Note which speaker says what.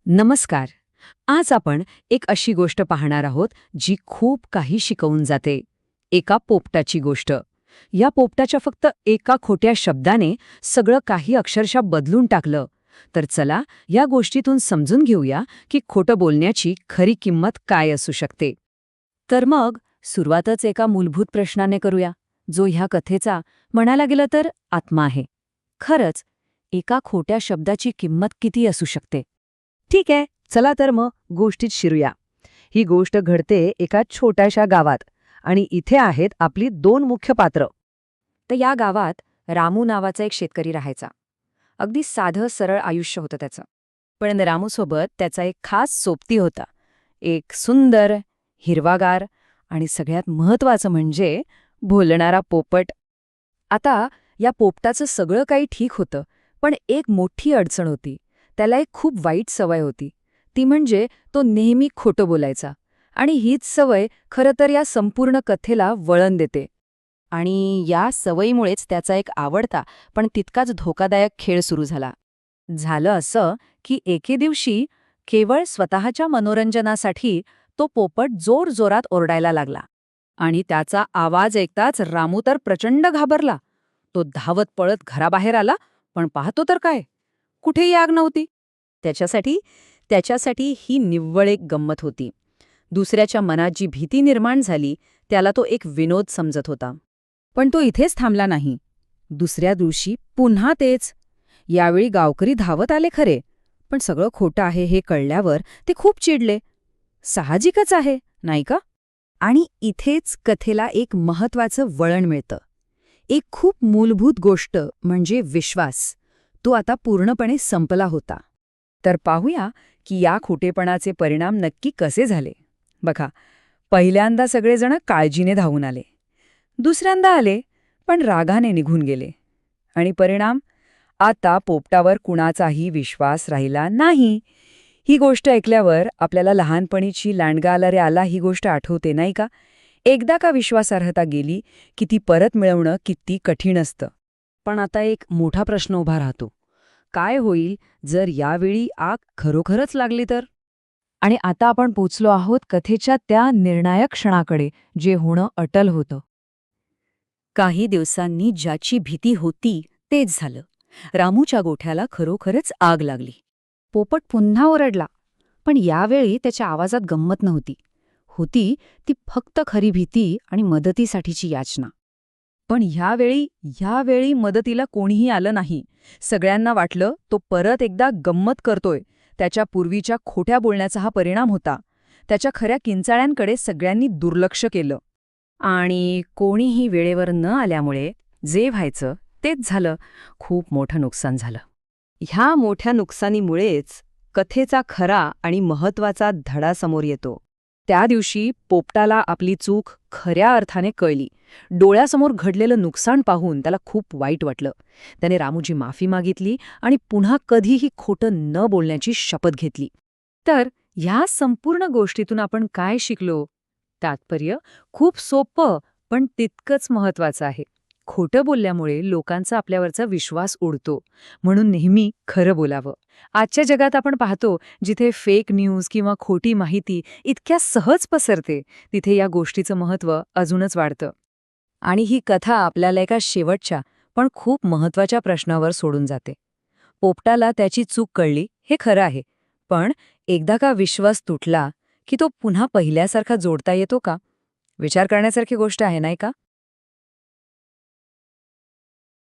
Speaker 1: नमस्कार. आज आपण एक अशी गोष्ट पाहणार आहोत जी खूप काही शिकवून जाते. एका पोपटाची गोष्ट. या पोपटाच्या फक्त एका खोट्या शब्दाने सगळं काही अक्षरशः बदलून टाकलं. तर चला या गोष्टीतून समजून घेऊया की खोटं बोलण्याची खरी किंमत काय असू शकते. तर मग सुरुवातच एका मूलभूत प्रश्नाने करूया, जो ह्या कथेचा म्हणायला गेलं तर आत्मा आहे. खरंच एका खोट्या शब्दाची किंमत किती असू शकते? ठीक आहे, चला तर मग गोष्टीत शिरूया. ही गोष्ट घडते एका छोट्याशा गावात आणि इथे आहेत आपली दोन मुख्य पात्र. तर या गावात रामू नावाचा एक शेतकरी राहायचा. अगदी साधं सरळ आयुष्य होतं त्याचं. पण रामूसोबत त्याचा एक खास सोबती होता. एक सुंदर, हिरवागार आणि सगळ्यात महत्वाचं म्हणजे बोलणारा पोपट. आता या पोपटाचं सगळं काही ठीक होतं, पण एक मोठी अडचण होती. त्याला एक खूप वाईट सवय होती. ती म्हणजे तो नेहमी खोटं बोलायचा. आणि हीच सवय खरं तर या संपूर्ण कथेला वळण देते. आणि या सवयीमुळेच त्याचा एक आवडता पण तितकाच धोकादायक खेळ सुरू झाला. झालं असं की एके दिवशी केवळ स्वतःच्या मनोरंजनासाठी तो पोपट जोरजोरात ओरडायला लागला. आणि त्याचा आवाज ऐकताच रामू तर प्रचंड घाबरला. तो धावत पळत घराबाहेर आला, पण पाहतो तर काय, कुठेही आग नव्हती. त्याच्यासाठी त्याच्यासाठी ही निव्वळ एक गंमत होती. दुसऱ्याच्या मनात जी भीती निर्माण झाली त्याला तो एक विनोद समजत होता. पण तो इथेच थांबला नाही. दुसऱ्या दिवशी पुन्हा तेच. यावेळी गावकरी धावत आले खरे, पण सगळं खोटं आहे हे कळल्यावर ते खूप चिडले. साहजिकच आहे, नाही का? आणि इथेच कथेला एक महत्वाचं वळण मिळतं. एक खूप मूलभूत गोष्ट म्हणजे विश्वास. तो आता पूर्णपणे संपला होता. तर पाहूया की या खोटेपणाचे परिणाम नक्की कसे झाले. बघा, पहिल्यांदा सगळेजण काळजीने धावून आले. दुसऱ्यांदा आले, पण रागाने निघून गेले. आणि परिणाम? आता पोपटावर कुणाचाही विश्वास राहिला नाही. ही गोष्ट ऐकल्यावर आपल्याला लहानपणीची लांडगा आला रे आला ही गोष्ट आठवते, नाही का? एकदा का विश्वासार्हता गेली की ती परत मिळवणं किती कठीण असतं. पण आता एक मोठा प्रश्न उभा राहतो. काय होईल जर यावेळी आग खरोखरच लागली तर? आणि आता आपण पोचलो आहोत कथेच्या त्या निर्णायक क्षणाकडे, जे होणं अटल होतं. काही दिवसांनी ज्याची भीती होती तेच झालं. रामूच्या गोठ्याला खरोखरच आग लागली. पोपट पुन्हा ओरडला, पण यावेळी त्याच्या आवाजात गंमत नव्हती. होती ती फक्त खरी भीती आणि मदतीसाठीची याचना. पण ह्यावेळी मदतीला कोणीही आलं नाही. सगळ्यांना वाटलं तो परत एकदा गंमत करतोय. त्याच्या पूर्वीच्या खोट्या बोलण्याचा हा परिणाम होता. त्याच्या खऱ्या किंचाळ्यांकडे सगळ्यांनी दुर्लक्ष केलं. आणि कोणीही वेळेवर न आल्यामुळे जे व्हायचं तेच झालं. खूप मोठं नुकसान झालं. ह्या मोठ्या नुकसानीमुळेच कथेचा खरा आणि महत्वाचा धडा समोर येतो. त्या दिवशी पोपटाला आपली चूक खऱ्या अर्थाने कळली. डोळ्यासमोर घडलेलं नुकसान पाहून त्याला खूप वाईट वाटलं. त्याने रामूची माफी मागितली आणि पुन्हा कधीही खोटं न बोलण्याची शपथ घेतली. तर ह्या संपूर्ण गोष्टीतून आपण काय शिकलो? तात्पर्य खूप सोपं पण तितकंच महत्वाचं आहे. खोटं बोलल्यामुळे लोकांचा आपल्यावरचा विश्वास उडतो. म्हणून नेहमी खरं बोलावं. आजच्या जगात आपण पाहतो जिथे फेक न्यूज किंवा खोटी माहिती इतक्या सहज पसरते, तिथे या गोष्टीचं महत्त्व अजूनच वाढतं. आणि ही कथा आपल्याला एका शेवटच्या पण खूप महत्वाच्या प्रश्नावर सोडून जाते. पोपटाला त्याची चूक कळली हे खरं आहे, पण एकदा का विश्वास तुटला की तो पुन्हा पहिल्यासारखा जोडता येतो का? विचार करण्यासारखी गोष्ट आहे, नाही का?